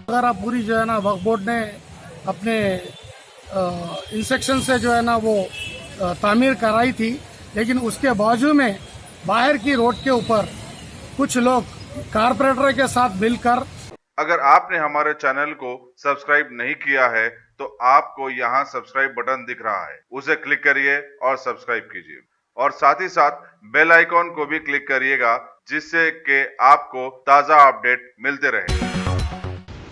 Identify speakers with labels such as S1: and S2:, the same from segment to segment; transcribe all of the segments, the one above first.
S1: वगैरह पूरी जो है ना वक्फ बोर्ड ने अपने इंस्ट्रक्शन से जो है ना वो तामीर कराई थी, लेकिन उसके बावजूद में बाहर की रोड के ऊपर कुछ लोग कारपोरेटर के साथ मिलकर।
S2: अगर आपने हमारे चैनल को सब्सक्राइब नहीं किया है तो आपको यहाँ सब्सक्राइब बटन दिख रहा है, उसे क्लिक करिए और सब्सक्राइब कीजिए और साथ ही साथ बेल आइकॉन को भी क्लिक करिएगा, जिससे कि आपको ताज़ा अपडेट मिलते रहे।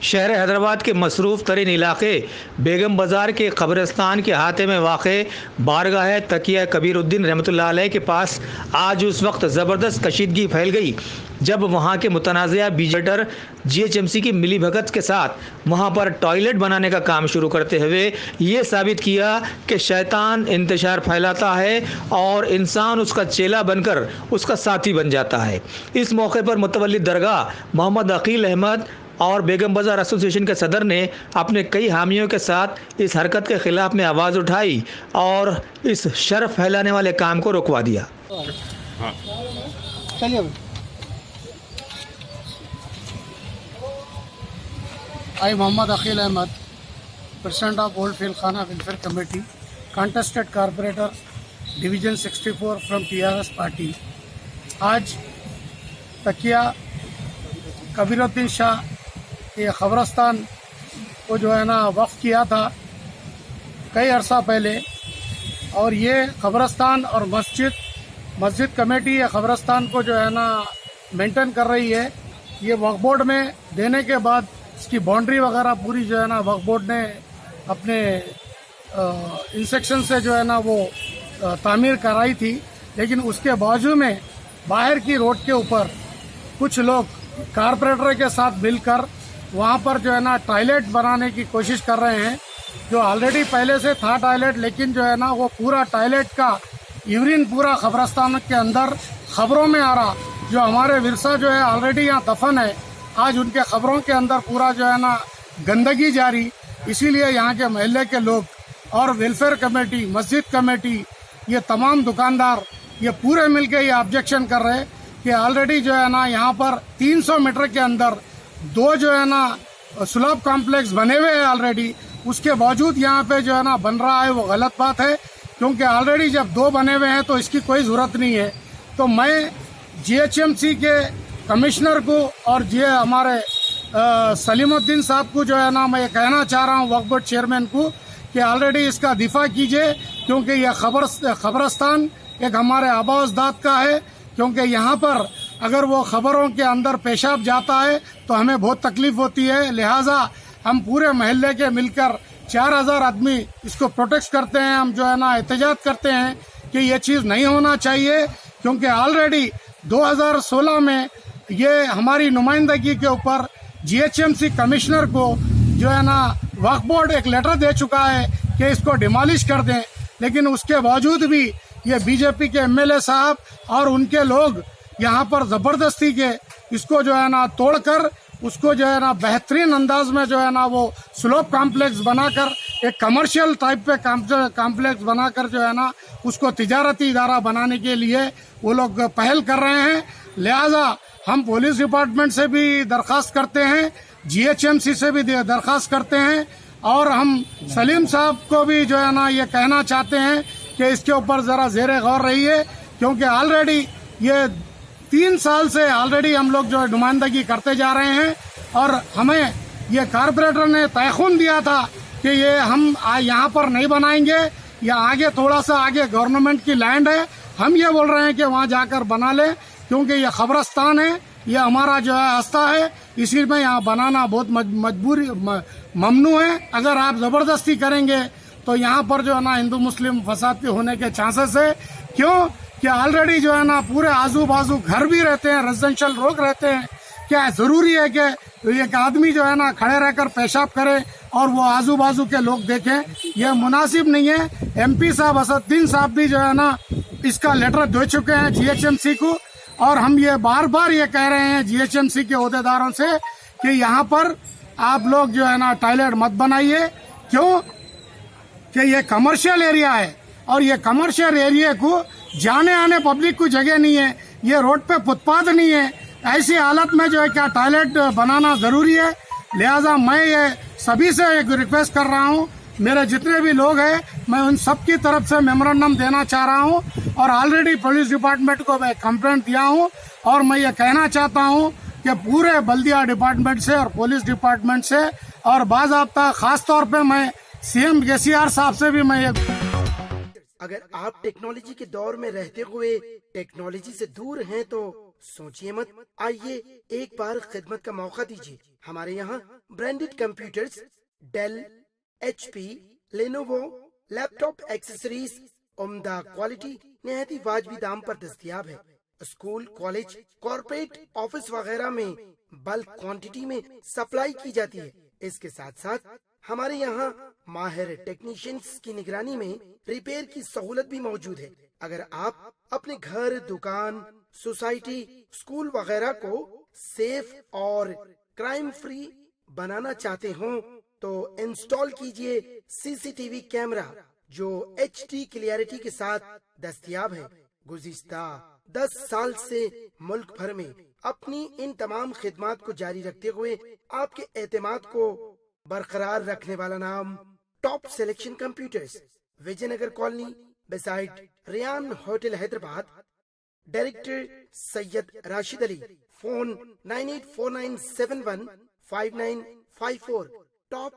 S3: शहर हैदराबाद के मसरूफ़ तरीन इलाके बेगम बाज़ार के कब्रिस्तान के हाथे में वाक़े बारगाह तकिया कबीरुद्दीन रहमतुल्लाह अलैह के पास आज उस वक्त ज़बरदस्त कशीदगी फैल गई जब वहाँ के मुतनाज़िया बिजटर GHMC की मिली भगत के साथ वहाँ पर टॉयलेट बनाने का काम शुरू करते हुए ये साबित किया कि शैतान इंतशार फैलाता है और इंसान उसका चेला बनकर उसका साथी बन जाता है। इस मौके पर मुतवल्ली दरगाह मोहम्मद अकील अहमद और बेगम बाज़ार एसोसिएशन के सदर ने अपने कई हामियों के साथ इस हरकत के खिलाफ में आवाज़ उठाई और इस शर फैलाने वाले काम को रुकवा दिया।
S1: I Muhammad Aqil Ahmed, President of Old Filkhana Welfare Committee, contested corporator Division 64 from TRS Party। आज तकिया कबीरुद्दीन शाह ये कब्रिस्तान को जो है ना वक्फ किया था कई अरसा पहले, और ये कब्रिस्तान और मस्जिद कमेटी ये कब्रिस्तान को जो है ना मेंटेन कर रही है। ये वक्फ बोर्ड में देने के बाद इसकी बाउंड्री वगैरह पूरी जो है ना वक्फ बोर्ड ने अपने इंस्ट्रक्शन से जो है ना वो तामीर कराई थी, लेकिन उसके बावजूद में बाहर की रोड के ऊपर कुछ लोग कारपोरेटर के साथ मिलकर वहाँ पर जो है ना टॉयलेट बनाने की कोशिश कर रहे हैं। जो ऑलरेडी पहले से था टॉयलेट, लेकिन जो है ना वो पूरा टॉयलेट का यूरिन पूरा कब्रिस्तान के अंदर खबरों में आ रहा। जो हमारे विरसा जो है ऑलरेडी यहाँ दफन है, आज उनके खबरों के अंदर पूरा जो है ना गंदगी जारी। इसीलिए यहाँ के मोहल्ले के लोग और वेलफेयर कमेटी, मस्जिद कमेटी, ये तमाम दुकानदार ये पूरे मिलके ये ऑब्जेक्शन कर रहे हैं कि ऑलरेडी जो है ना यहाँ पर 300 मीटर के अंदर दो जो है ना सुलभ कॉम्प्लेक्स बने हुए हैं ऑलरेडी, उसके बावजूद यहाँ पे जो है ना बन रहा है, वो गलत बात है। क्योंकि ऑलरेडी जब दो बने हुए हैं तो इसकी कोई ज़रूरत नहीं है। तो मैं GHMC के कमिश्नर को और हमारे सलीमुद्दीन साहब को जो है ना मैं कहना चाह रहा हूँ वक्फ बोर्ड चेयरमैन को कि ऑलरेडी इसका दिफा कीजिए, क्योंकि यह कब्रिस्तान एक हमारे आबा अजदाद का है। क्योंकि यहाँ पर अगर वो खबरों के अंदर पेशाब जाता है तो हमें बहुत तकलीफ होती है। लिहाजा हम पूरे महल्ले के मिलकर 4000 आदमी इसको प्रोटेक्ट करते हैं। हम जो है ना एहतजाज करते हैं कि ये चीज़ नहीं होना चाहिए, क्योंकि ऑलरेडी 2016 में ये हमारी नुमाइंदगी के ऊपर GHMC कमिश्नर को जो है ना वक्फ बोर्ड एक लेटर दे चुका है कि इसको डिमोलिश कर दें, लेकिन उसके बावजूद भी ये बीजेपी के MLA साहब और उनके लोग यहाँ पर ज़बरदस्ती के इसको जो है ना तोड़कर उसको जो है ना बेहतरीन अंदाज में जो है ना वो स्लोप कॉम्प्लेक्स बनाकर एक कमर्शियल टाइप पे कॉम्प्लेक्स बनाकर जो है ना उसको तिजारती इदारा बनाने के लिए वो लोग पहल कर रहे हैं। लिहाजा हम पुलिस डिपार्टमेंट से भी दरख्वास्त करते हैं, GHMC से भी दरख्वास्त करते हैं, और हम सलीम साहब को भी जो है ना ये कहना चाहते हैं कि इसके ऊपर ज़रा ज़ेरे गौर रहिए, क्योंकि ऑलरेडी ये 3 साल से ऑलरेडी हम लोग जो है नुमाइंदगी करते जा रहे हैं, और हमें ये कारपोरेटर ने तयखुन दिया था कि ये हम यहाँ पर नहीं बनाएंगे, या आगे थोड़ा सा आगे गवर्नमेंट की लैंड है, हम ये बोल रहे हैं कि वहाँ जाकर बना लें, क्योंकि ये कब्रिस्तान है, ये हमारा जो है आस्था है, इसी में यहाँ बनाना बहुत ममनू है। अगर आप ज़बरदस्ती करेंगे तो यहाँ पर जो है ना हिंदू मुस्लिम फसाद के होने के चांसेस है। क्यों कि ऑलरेडी जो है ना पूरे आजू बाजू घर भी रहते हैं, रेजिडेंशियल लोग रहते हैं। क्या जरूरी है कि एक आदमी जो है ना खड़े रहकर पेशाब करे और वो आजू बाजू के लोग देखें? यह मुनासिब नहीं है। MP साहब असदुद्दीन साहब भी जो है ना इसका लेटर दे चुके हैं GHMC को, और हम ये बार बार ये कह रहे हैं GHMC के अहदेदारों से कि यहाँ पर आप लोग जो है ना टॉयलेट मत बनाइए। क्यों कि ये कमर्शियल एरिया है, और ये कमर्शियल एरिया को जाने आने पब्लिक को जगह नहीं है, ये रोड पे फुटपाथ नहीं है। ऐसी हालत में जो है क्या टॉयलेट बनाना ज़रूरी है? लिहाजा मैं ये सभी से एक रिक्वेस्ट कर रहा हूँ, मेरे जितने भी लोग हैं मैं उन सब की तरफ से मेमोरेंडम देना चाह रहा हूँ और ऑलरेडी पुलिस डिपार्टमेंट को मैं कंप्लेंट दिया हूँ। और मैं ये कहना चाहता हूँ कि पूरे बल्दिया डिपार्टमेंट से और पुलिस डिपार्टमेंट से और बाज़ाब्ता खास तौर पे मैं सीएम केसीआर साहब से भी मैं ये
S4: अगर आप टेक्नोलॉजी के दौर में रहते हुए टेक्नोलॉजी से दूर हैं तो सोचिए मत, आइए एक बार खिदमत का मौका दीजिए। हमारे यहाँ branded computers, Dell, HP, Lenovo, laptop accessories उम्दा क्वालिटी निहायत ही वाजबी दाम पर दस्तयाब है। स्कूल, कॉलेज, कॉर्पोरेट, ऑफिस वगैरह में बल्क क्वांटिटी में सप्लाई की जाती है। इसके साथ साथ हमारे यहाँ माहिर टेक्नीशियंस की निगरानी में रिपेयर की सहूलत भी मौजूद है। अगर आप अपने घर, दुकान, सोसाइटी, स्कूल वगैरह को सेफ और क्राइम फ्री बनाना चाहते हो तो इंस्टॉल कीजिए CCTV कैमरा जो HD क्लियरिटी के साथ दस्तयाब है। गुज़िश्ता 10 साल से मुल्क भर में अपनी इन तमाम खिदमात को जारी रखते हुए आपके एतमाद को बरकरार रखने वाला नाम top selection computers, Vijayanagar colony, beside Riyan hotel, Hyderabad. Director Syed Rashid Ali. Phone 9849715954। Top